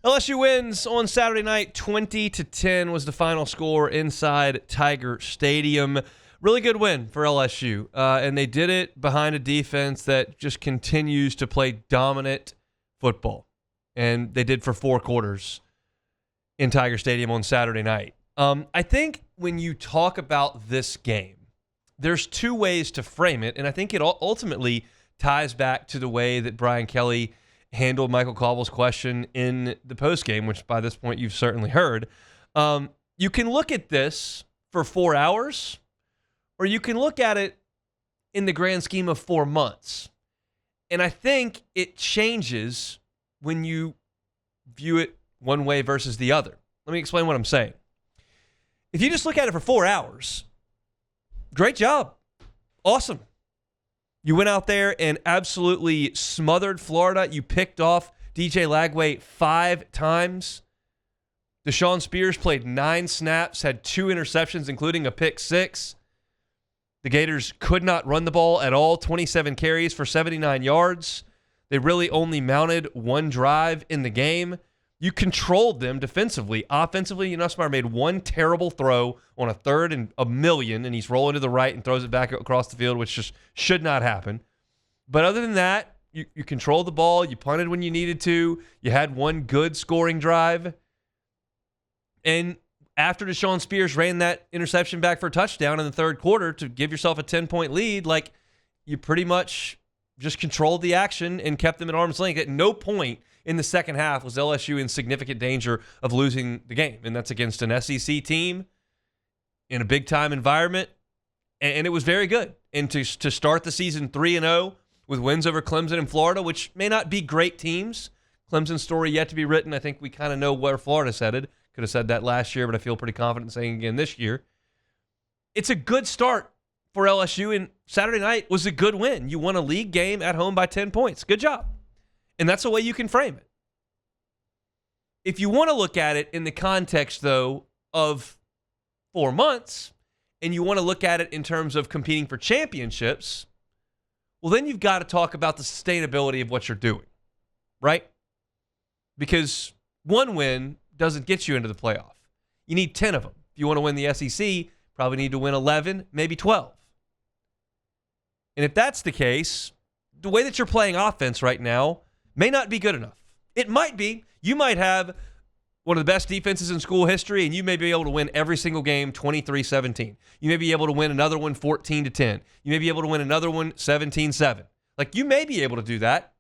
LSU wins on Saturday night. 20-10 was the final score inside Tiger Stadium. Really good win for LSU, and they did it behind a defense that just continues to play dominant football, and they did for 4 quarters in Tiger Stadium on Saturday night. I think when you talk about this game, there's 2 ways to frame it, and I think it ultimately ties back to the way that Brian Kelly handled Michael Caldwell's question in the postgame, which by this point you've certainly heard. You can look at this for 4 hours, or you can look at it in the grand scheme of 4 months. And I think it changes when you view it one way versus the other. Let me explain what I'm saying. If you just look at it for 4 hours, great job. Awesome. You went out there and absolutely smothered Florida. You picked off DJ Lagway 5 times. DeShawn Spears played 9 snaps, had 2 interceptions, including a pick 6. The Gators could not run the ball at all, 27 carries for 79 yards. They really only mounted 1 drive in the game. You controlled them defensively. Offensively, Nussmeier made 1 terrible throw on a 3rd and a million, and he's rolling to the right and throws it back across the field, which just should not happen. But other than that, you controlled the ball. You punted when you needed to. You had 1 good scoring drive. And after DeShawn Spears ran that interception back for a touchdown in the 3rd quarter to give yourself a 10-point lead, you pretty much just controlled the action and kept them at arm's length. At no point in the second half was LSU in significant danger of losing the game. And that's against an SEC team in a big-time environment. And it was very good. And to start the season 3-0 with wins over Clemson and Florida, which may not be great teams. Clemson's story yet to be written. I think we kind of know where Florida's headed. Could have said that last year, but I feel pretty confident saying again this year. It's a good start for LSU, and Saturday night was a good win. You won a league game at home by 10 points. Good job. And that's the way you can frame it. If you want to look at it in the context, though, of 4 months, and you want to look at it in terms of competing for championships, well, then you've got to talk about the sustainability of what you're doing, right? Because 1 win doesn't get you into the playoff. You need 10 of them. If you want to win the SEC, probably need to win 11, maybe 12. And if that's the case, the way that you're playing offense right now may not be good enough. It might be. You might have one of the best defenses in school history, and you may be able to win every single game 23-17. You may be able to win another one 14-10. You may be able to win another one 17-7. You may be able to do that.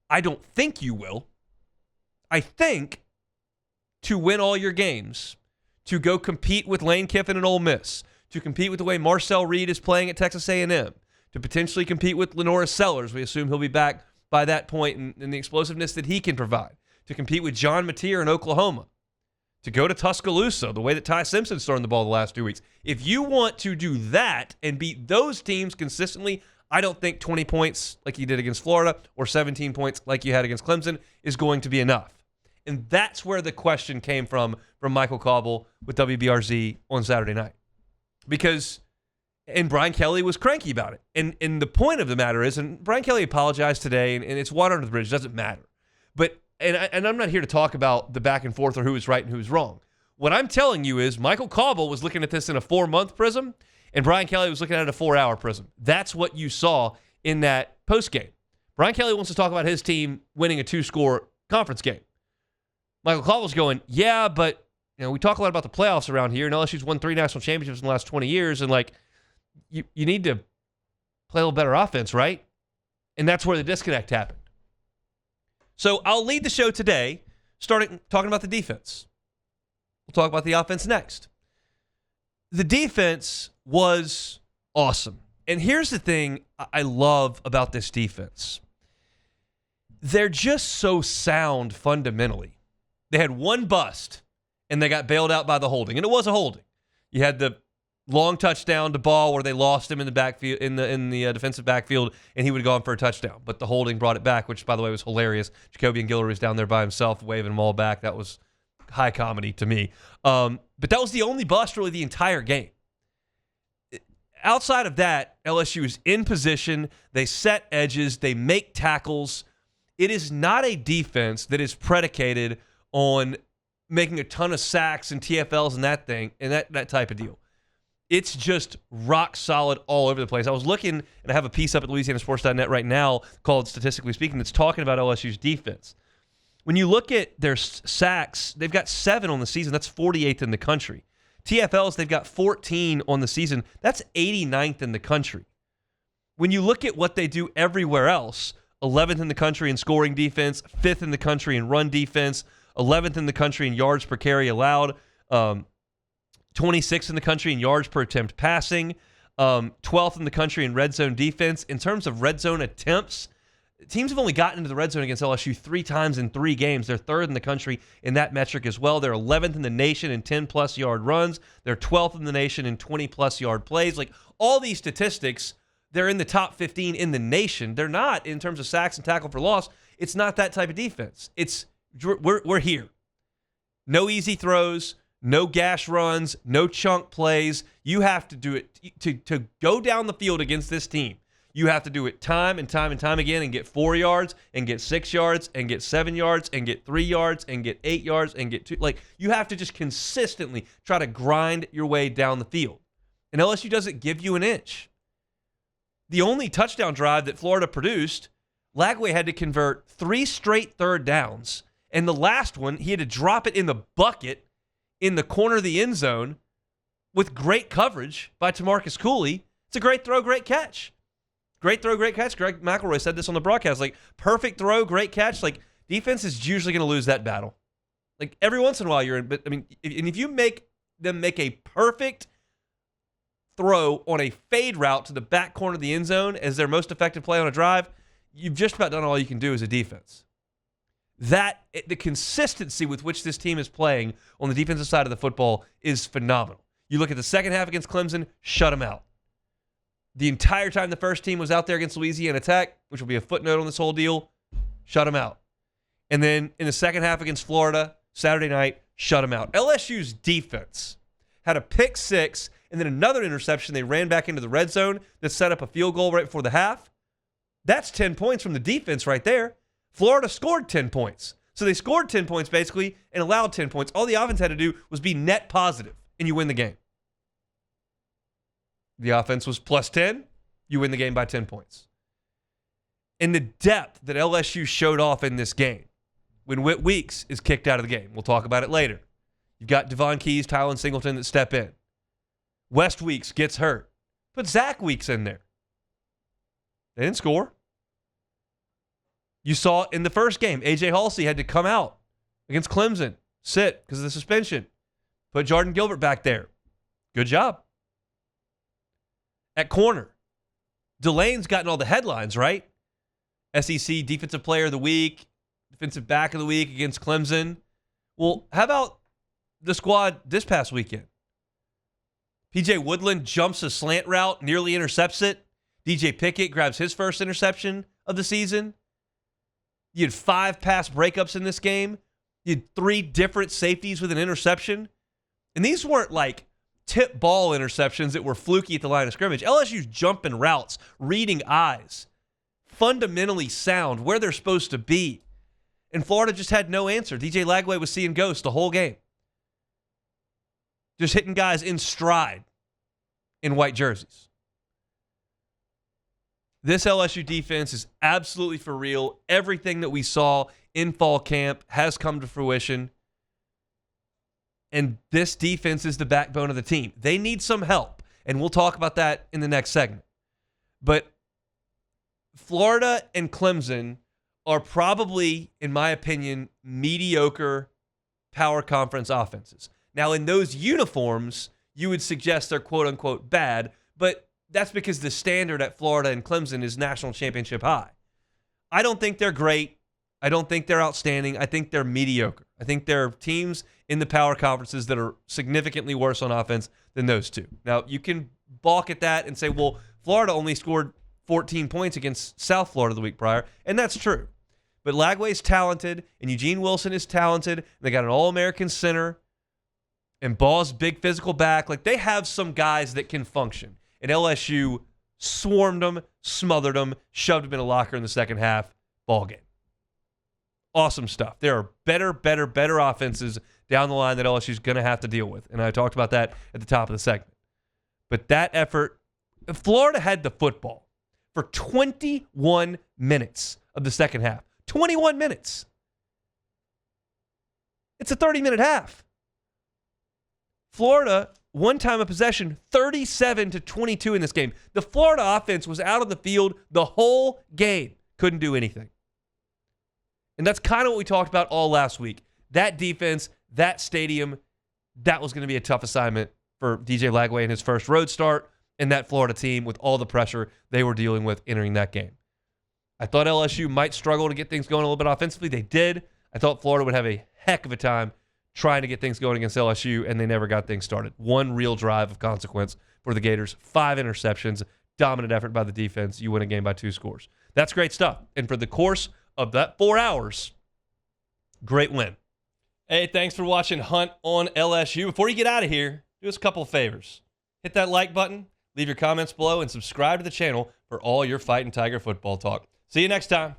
I don't think you will. I think to win all your games, to go compete with Lane Kiffin and Ole Miss, to compete with the way Marcel Reed is playing at Texas A&M, to potentially compete with Lenora Sellers. We assume he'll be back by that point and the explosiveness that he can provide, to compete with John Mateer in Oklahoma, to go to Tuscaloosa, the way that Ty Simpson's throwing the ball the last 2 weeks. If you want to do that and beat those teams consistently, I don't think 20 points like you did against Florida or 17 points like you had against Clemson is going to be enough. And that's where the question came from Michael Caldwell with WBRZ on Saturday night. And Brian Kelly was cranky about it. And the point of the matter is, and Brian Kelly apologized today, and it's water under the bridge. It doesn't matter. But I'm not here to talk about the back and forth or who was right and who was wrong. What I'm telling you is Michael Caldwell was looking at this in a 4-month prism, and Brian Kelly was looking at it in a 4-hour prism. That's what you saw in that postgame. Brian Kelly wants to talk about his team winning a 2-score conference game. Michael Caldwell's going, yeah, but we talk a lot about the playoffs around here, and LSU's won 3 national championships in the last 20 years, and you need to play a little better offense, right? And that's where the disconnect happened. So I'll lead the show today, starting talking about the defense. We'll talk about the offense next. The defense was awesome. And here's the thing I love about this defense. They're just so sound fundamentally. They had 1 bust, and they got bailed out by the holding, and it was a holding. You had the long touchdown to Ball where they lost him in the backfield in the defensive backfield, and he would have gone for a touchdown. But the holding brought it back, which, by the way, was hilarious. Jacoby and Guillory was down there by himself, waving them all back. That was high comedy to me. But that was the only bust really the entire game. Outside of that, LSU is in position. They set edges. They make tackles. it is not a defense that is predicated on making a ton of sacks and TFLs and that type of deal. It's just rock solid all over the place. I was looking, and I have a piece up at LouisianaSports.net right now called Statistically Speaking that's talking about LSU's defense. When you look at their sacks, they've got 7 on the season. That's 48th in the country. TFLs, they've got 14 on the season. That's 89th in the country. When you look at what they do everywhere else, 11th in the country in scoring defense, 5th in the country in run defense, 11th in the country in yards per carry allowed, 26th in the country in yards per attempt passing, 12th in the country in red zone defense. In terms of red zone attempts, teams have only gotten into the red zone against LSU 3 times in 3 games. They're 3rd in the country in that metric as well. They're 11th in the nation in 10-plus yard runs. They're 12th in the nation in 20-plus yard plays. Like, all these statistics, they're in the top 15 in the nation. They're not in terms of sacks and tackle for loss. It's not that type of defense. We're here. No easy throws, no gash runs, no chunk plays. You have to do it to go down the field against this team. You have to do it time and time and time again and get 4 yards and get 6 yards and get 7 yards and get 3 yards and get 8 yards and get 2. Like, you have to just consistently try to grind your way down the field. And LSU doesn't give you an inch. The only touchdown drive that Florida produced, Lagway had to convert 3 straight third downs. And the last one, he had to drop it in the bucket in the corner of the end zone with great coverage by Tamarcus Cooley. It's a great throw, great catch. Great throw, great catch. Greg McElroy said this on the broadcast. Like, perfect throw, great catch. Like, defense is usually going to lose that battle. Like, every once in a while you're in, but I mean, if you make them make a perfect throw on a fade route to the back corner of the end zone as their most effective play on a drive, you've just about done all you can do as a defense. The consistency with which this team is playing on the defensive side of the football is phenomenal. You look at the second half against Clemson, shut them out. The entire time the first team was out there against Louisiana Tech, which will be a footnote on this whole deal, shut them out. And then in the second half against Florida, Saturday night, shut them out. LSU's defense had a pick 6 and then another interception. They ran back into the red zone that set up a field goal right before the half. That's 10 points from the defense right there. Florida scored 10 points. So they scored 10 points basically and allowed 10 points. All the offense had to do was be net positive, and you win the game. The offense was plus 10. You win the game by 10 points. And the depth that LSU showed off in this game when Whit Weeks is kicked out of the game. We'll talk about it later. You've got Devon Keys, Tylen Singleton that step in. West Weeks gets hurt. Put Zach Weeks in there. They didn't score. You saw in the first game, A.J. Halsey had to come out against Clemson, sit because of the suspension. Put Jordan Gilbert back there. Good job. At corner, Delane's gotten all the headlines, right? SEC Defensive Player of the Week, Defensive Back of the Week against Clemson. Well, how about the squad this past weekend? P.J. Woodland jumps a slant route, nearly intercepts it. DJ Pickett grabs his first interception of the season. You had 5 pass breakups in this game. You had 3 different safeties with an interception. And these weren't like tip ball interceptions that were fluky at the line of scrimmage. LSU's jumping routes, reading eyes, fundamentally sound, where they're supposed to be. And Florida just had no answer. DJ Lagway was seeing ghosts the whole game. Just hitting guys in stride in white jerseys. This LSU defense is absolutely for real. Everything that we saw in fall camp has come to fruition. And this defense is the backbone of the team. They need some help, and we'll talk about that in the next segment. But Florida and Clemson are probably, in my opinion, mediocre power conference offenses. Now, in those uniforms, you would suggest they're quote-unquote bad, but that's because the standard at Florida and Clemson is national championship high. I don't think they're great. I don't think they're outstanding. I think they're mediocre. I think there are teams in the power conferences that are significantly worse on offense than those two. Now, you can balk at that and say, well, Florida only scored 14 points against South Florida the week prior, and that's true. But Lagway's talented, and Eugene Wilson is talented, and they got an All-American center, and Ball's big physical back. Like, they have some guys that can function. And LSU swarmed them, smothered them, shoved them in a locker in the second half. Ball game. Awesome stuff. There are better offenses down the line that LSU's going to have to deal with. And I talked about that at the top of the segment. But that effort, Florida had the football for 21 minutes of the second half. 21 minutes. It's a 30-minute half. Florida, one time of possession, 37-22 in this game. The Florida offense was out on the field the whole game. Couldn't do anything. And that's kind of what we talked about all last week. That defense, that stadium, that was going to be a tough assignment for DJ Lagway in his first road start and that Florida team with all the pressure they were dealing with entering that game. I thought LSU might struggle to get things going a little bit offensively. They did. I thought Florida would have a heck of a time trying to get things going against LSU, and they never got things started. One real drive of consequence for the Gators. 5 interceptions. Dominant effort by the defense. You win a game by 2 scores. That's great stuff. And for the course of that 4 hours, great win. Hey, thanks for watching Hunt on LSU. Before you get out of here, do us a couple of favors. Hit that like button, leave your comments below, and subscribe to the channel for all your Fighting Tiger football talk. See you next time.